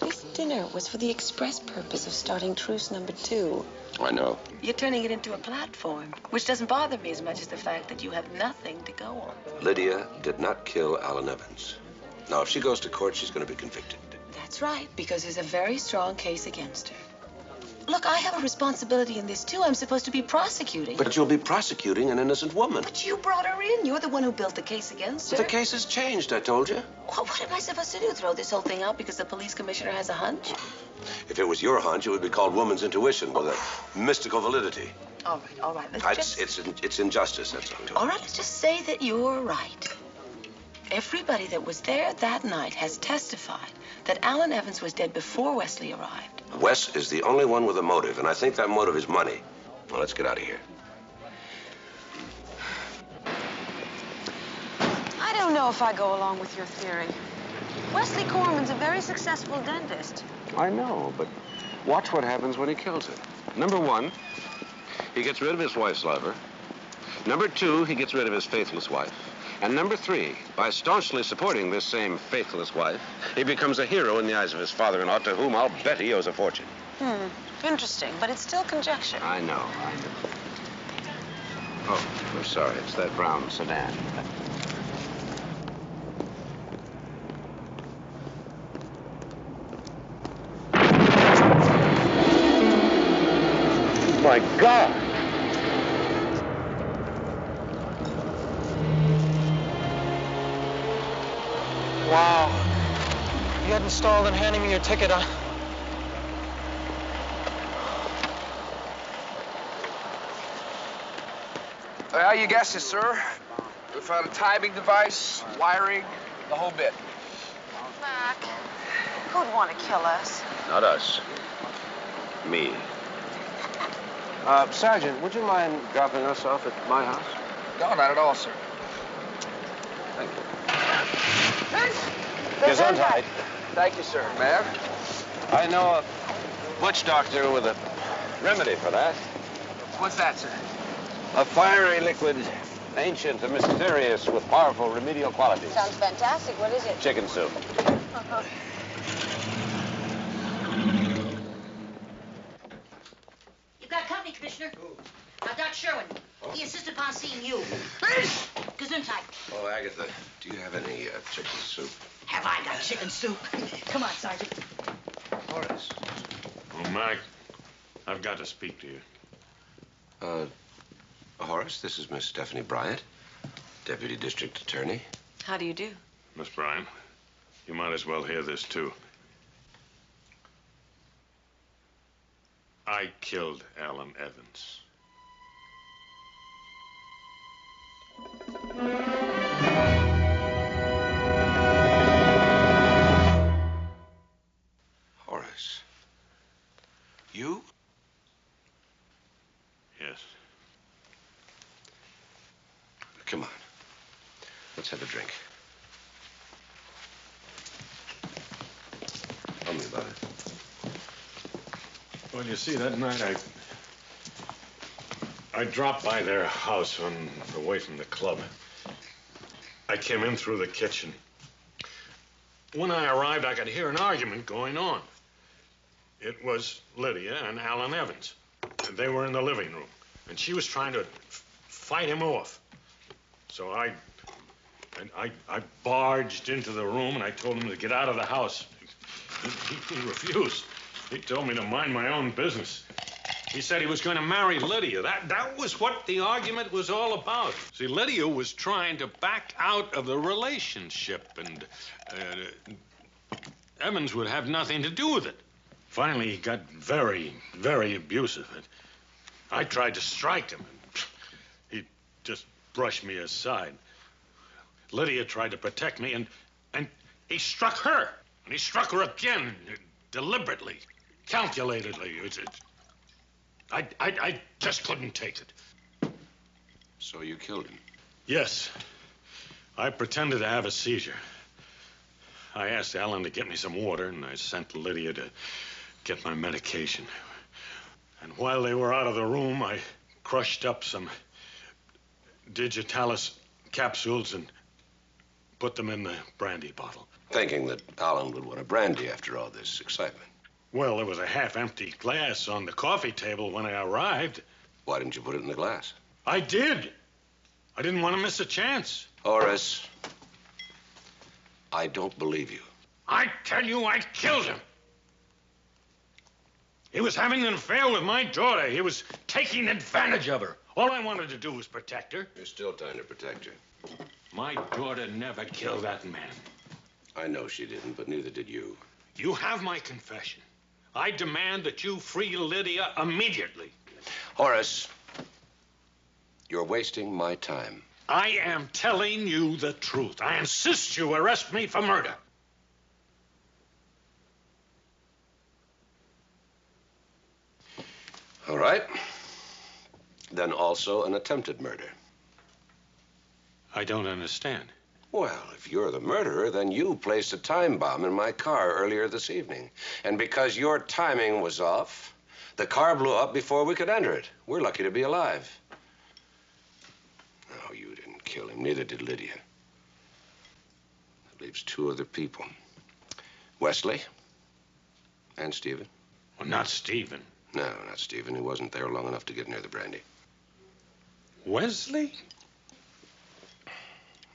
this dinner was for the express purpose of starting truce number 2. I know. You're turning it into a platform, which doesn't bother me as much as the fact that you have nothing to go on. Lydia did not kill Alan Evans. Now, if she goes to court, she's going to be convicted. That's right, because there's a very strong case against her. Look, I have a responsibility in this, too. I'm supposed to be prosecuting. But you'll be prosecuting an innocent woman. But you brought her in. You're the one who built the case against her. But the case has changed, I told you. Well, what am I supposed to do? Throw this whole thing out because the police commissioner has a hunch? If it was your hunch, it would be called woman's intuition with a mystical validity. All right. It's injustice, that's all. All right, let's just say that you're right. Everybody that was there that night has testified that Alan Evans was dead before Wesley arrived. Wes is the only one with a motive, and I think that motive is money. Well, let's get out of here. I don't know if I go along with your theory. Wesley Corman's a very successful dentist. I know, but watch what happens when he kills her. Number 1, he gets rid of his wife's lover. Number 2, he gets rid of his faithless wife. And number 3, by staunchly supporting this same faithless wife, he becomes a hero in the eyes of his father-in-law, to whom I'll bet he owes a fortune. Interesting, but it's still conjecture. I know. Oh, I'm sorry. It's that brown sedan. My God! Wow. You hadn't stalled in handing me your ticket, huh? Well, you guessed it, sir. We found a timing device, wiring, the whole bit. Mac, who'd want to kill us? Not us. Me. Sergeant, would you mind dropping us off at my house? No, not at all, sir. Thank you. Gesundheit. Thank you, sir. Ma'am? I know a witch doctor with a remedy for that. What's that, sir? A fiery liquid, ancient and mysterious, with powerful remedial qualities. Sounds fantastic. What is it? Chicken soup. Commissioner. Now, Doc Sherwin, he insisted upon seeing you. Gesundheit. Oh, Agatha, do you have any chicken soup? Have I got chicken soup? Come on, Sergeant. Horace. Oh, Mac, I've got to speak to you. Horace, this is Miss Stephanie Bryant, Deputy District Attorney. How do you do? Miss Bryant, you might as well hear this, too. I killed Alan Evans. Horace. You? Yes. Come on. Let's have a drink. Tell me about it. Well, you see, that night I dropped by their house on the way from the club. I came in through the kitchen. When I arrived, I could hear an argument going on. It was Lydia and Alan Evans. They were in the living room, and she was trying to fight him off. So I barged into the room, and I told him to get out of the house. He refused. He told me to mind my own business. He said he was going to marry Lydia. That was what the argument was all about. See, Lydia was trying to back out of the relationship, and Evans would have nothing to do with it. Finally, he got very, very abusive. And I tried to strike him, and he just brushed me aside. Lydia tried to protect me, and he struck her. And he struck her again, deliberately, calculatedly. I just couldn't take it. So you killed him? Yes. I pretended to have a seizure. I asked Alan to get me some water, and I sent Lydia to get my medication. And while they were out of the room, I crushed up some digitalis capsules and put them in the brandy bottle. Thinking that Alan would want a brandy after all this excitement. Well, there was a half-empty glass on the coffee table when I arrived. Why didn't you put it in the glass? I did. I didn't want to miss a chance. Horace, I don't believe you. I tell you, I killed him. He was having an affair with my daughter. He was taking advantage of her. All I wanted to do was protect her. You're still trying to protect her. My daughter never killed that man. I know she didn't, but neither did you. You have my confession. I demand that you free Lydia immediately. Horace, you're wasting my time. I am telling you the truth. I insist you arrest me for murder. All right. Then also an attempted murder. I don't understand. Well, if you're the murderer, then you placed a time bomb in my car earlier this evening. And because your timing was off, the car blew up before we could enter it. We're lucky to be alive. No, you didn't kill him. Neither did Lydia. That leaves two other people. Wesley and Stephen. Well, not Stephen. No, not Stephen. He wasn't there long enough to get near the brandy. Wesley?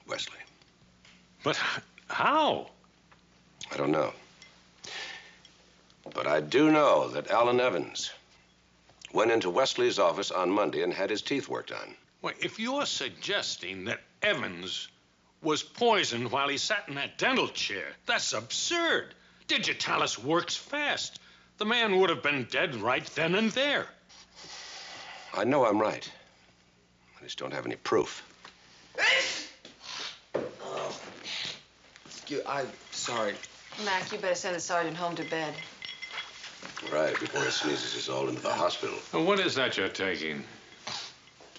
Wesley. But how? I don't know. But I do know that Alan Evans went into Wesley's office on Monday and had his teeth worked on. Well, if you're suggesting that Evans was poisoned while he sat in that dental chair, that's absurd. Digitalis works fast. The man would have been dead right then and there. I know I'm right. I just don't have any proof. I'm sorry. Mac, you better send the sergeant home to bed. Right, before he sneezes us all into the hospital. Well, what is that you're taking?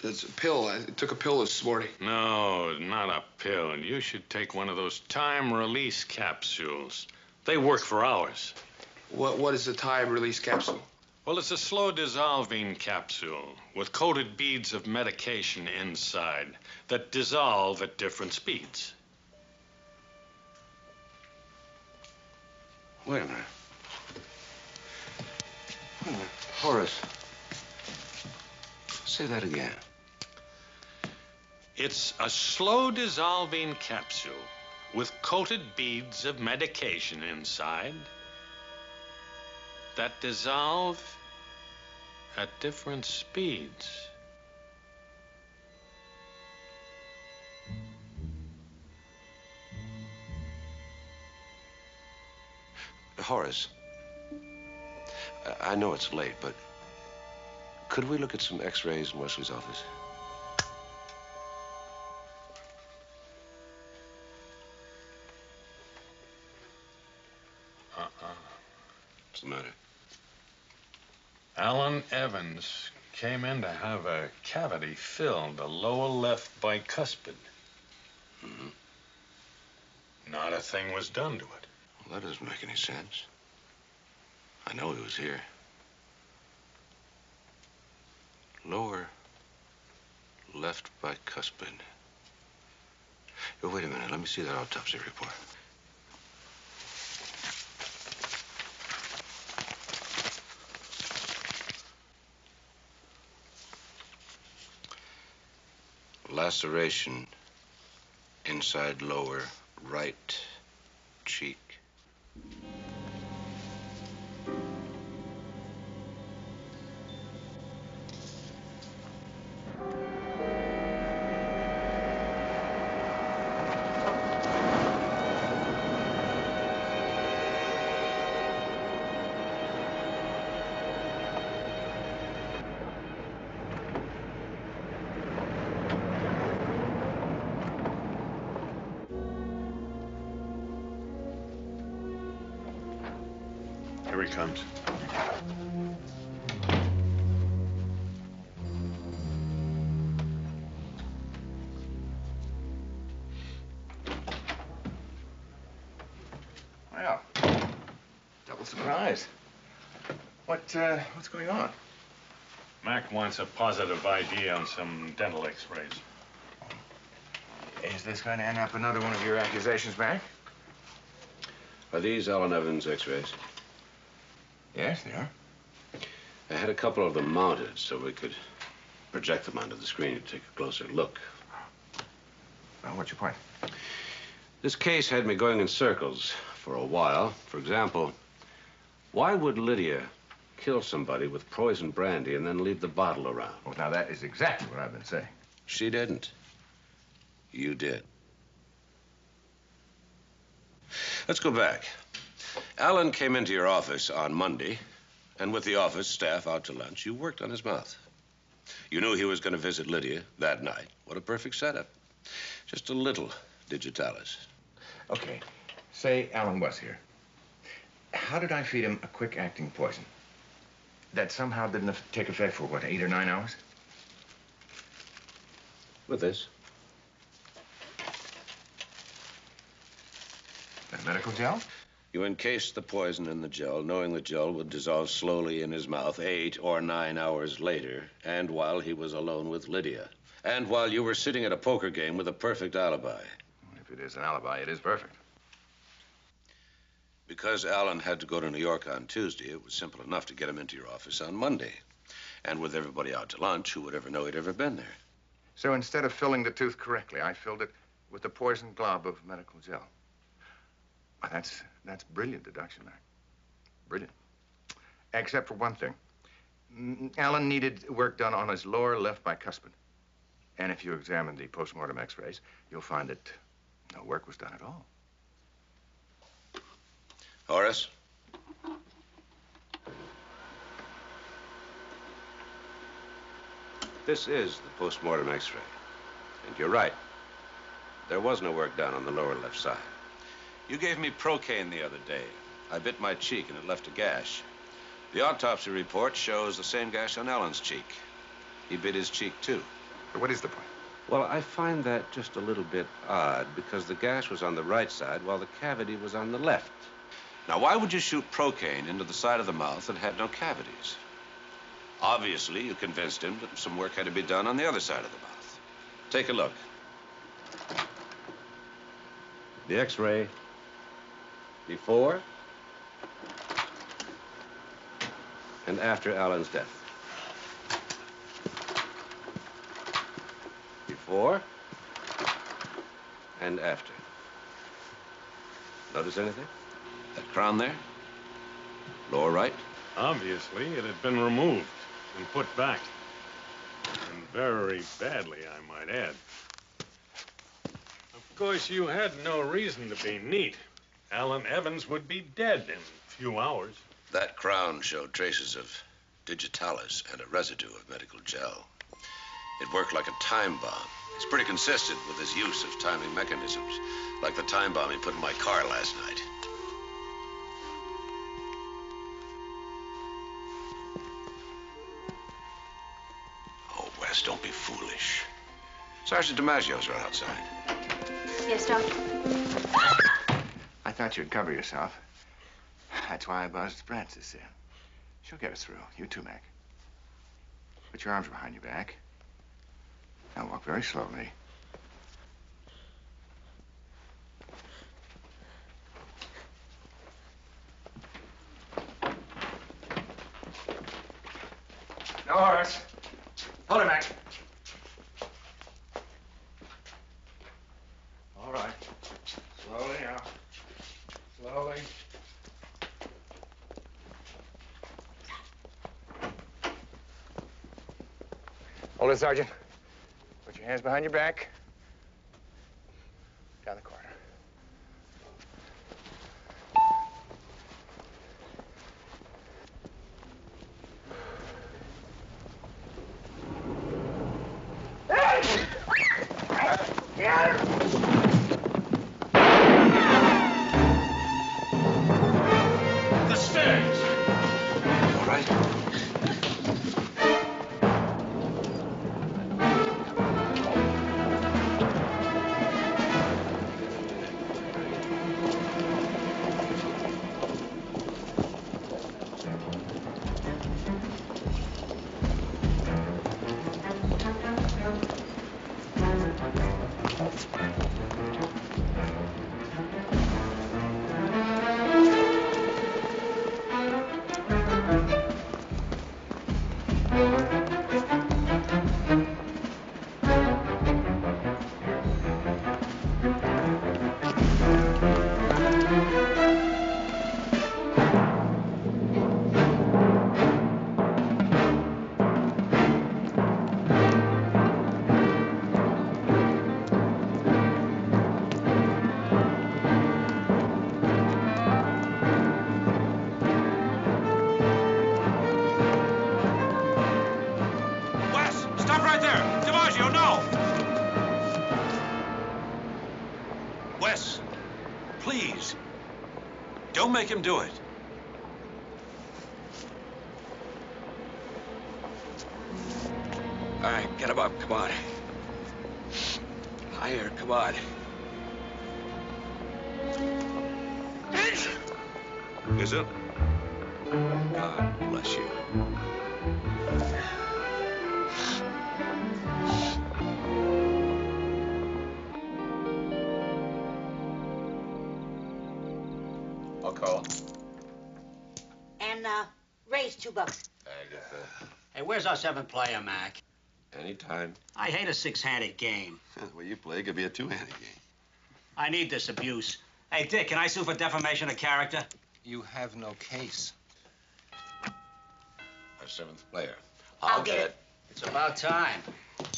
It's a pill. I took a pill this morning. No, not a pill. You should take one of those time-release capsules. They work for hours. What is a time-release capsule? Well, it's a slow-dissolving capsule with coated beads of medication inside that dissolve at different speeds. Wait a minute. Horace. Say that again. It's a slow-dissolving capsule with coated beads of medication inside that dissolve at different speeds. Horace, I know it's late, but could we look at some x-rays in Wesley's office? What's the matter? Alan Evans came in to have a cavity filled, the lower left bicuspid. Mm-hmm. Not a thing was done to it. Well, that doesn't make any sense. I know he was here. Lower left bicuspid. Oh, wait a minute. Let me see that autopsy report. Laceration inside lower right cheek. Here he comes. Well, double surprise. What's going on? Mac wants a positive ID on some dental x-rays. Is this going to end up another one of your accusations, Mac? Are these Alan Evans x-rays? Yes, they are. I had a couple of them mounted so we could project them onto the screen to take a closer look. Well, what's your point? This case had me going in circles for a while. For example, why would Lydia kill somebody with poison brandy and then leave the bottle around? Well, now, that is exactly what I've been saying. She didn't. You did. Let's go back. Alan came into your office on Monday, and with the office staff out to lunch, you worked on his mouth. You knew he was going to visit Lydia that night. What a perfect setup. Just a little digitalis. Okay. Say Alan was here. How did I feed him a quick-acting poison that somehow didn't take effect for, what, 8 or 9 hours? With this. That medical gel? You encased the poison in the gel, knowing the gel would dissolve slowly in his mouth 8 or 9 hours later, and while he was alone with Lydia, and while you were sitting at a poker game with a perfect alibi. If it is an alibi, it is perfect. Because Alan had to go to New York on Tuesday, it was simple enough to get him into your office on Monday. And with everybody out to lunch, who would ever know he'd ever been there? So instead of filling the tooth correctly, I filled it with the poison glob of medical gel. Well, that's brilliant deduction, Mac. Brilliant. Except for one thing. Alan needed work done on his lower left bicuspid. And if you examine the postmortem x-rays, you'll find that no work was done at all. Horace? This is the postmortem x-ray. And you're right. There was no work done on the lower left side. You gave me Procaine the other day. I bit my cheek and it left a gash. The autopsy report shows the same gash on Alan's cheek. He bit his cheek, too. What is the point? Well, I find that just a little bit odd because the gash was on the right side while the cavity was on the left. Now, why would you shoot Procaine into the side of the mouth that had no cavities? Obviously, you convinced him that some work had to be done on the other side of the mouth. Take a look. The x-ray before and after Alan's death. before and after. Notice anything? That crown there? Lower right? Obviously, it had been removed and put back. And very badly, I might add. Of course, you had no reason to be neat. Alan Evans would be dead in a few hours. That crown showed traces of digitalis and a residue of medical gel. It worked like a time bomb. It's pretty consistent with his use of timing mechanisms, like the time bomb he put in my car last night. Oh, Wes, don't be foolish. Sergeant DiMaggio's right outside. Yes, Doctor. I thought you'd cover yourself. That's why I buzzed Francis in. She'll get us through. You too, Mac. Put your arms behind your back. Now walk very slowly. No horse. Hold it, Mac. All right. Slowly now. Slowly. Hold it, Sergeant. Put your hands behind your back. Down the corner. The stairs! All right? Wes, please, don't make him do it. All right, get him up. Come on. Higher. Come on. Is it? God bless you. I'll call. And, raise $2. Hey, where's our seventh player, Mac? Anytime. I hate a six-handed game. The way you play could be a two-handed game. I need this abuse. Hey, Dick, can I sue for defamation of character? You have no case. Our seventh player. I'll get it. It's about time.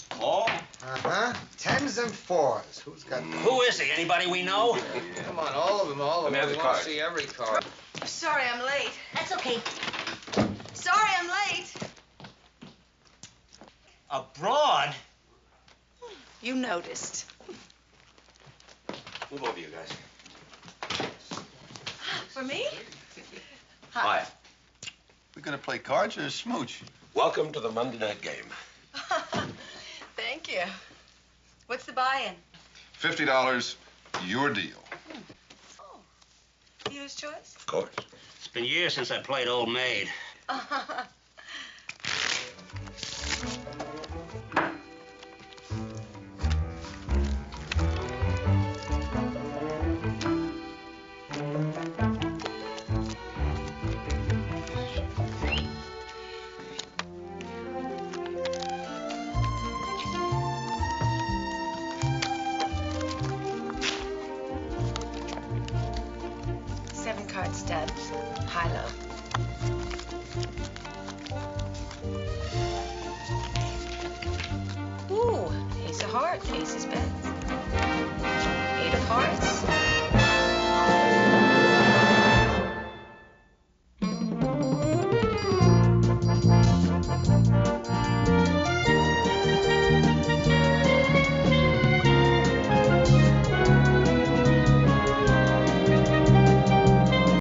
Paul? Uh-huh. 10s and 4s. Who's got them? Who is he? Anybody we know? Come on, all of them, all of Let me them. have We the want card. to see every card. Sorry I'm late. That's okay. Sorry I'm late. Abroad? You noticed. Move over, you guys. For me? Hi. We're gonna play cards or smooch? Welcome to the Monday night game. Thank you. What's the buy-in? $50, your deal. Dealer's choice? Of course. It's been years since I played Old Maid. Dad. High-low. Ooh, ace of hearts, ace is bad. 8 of hearts.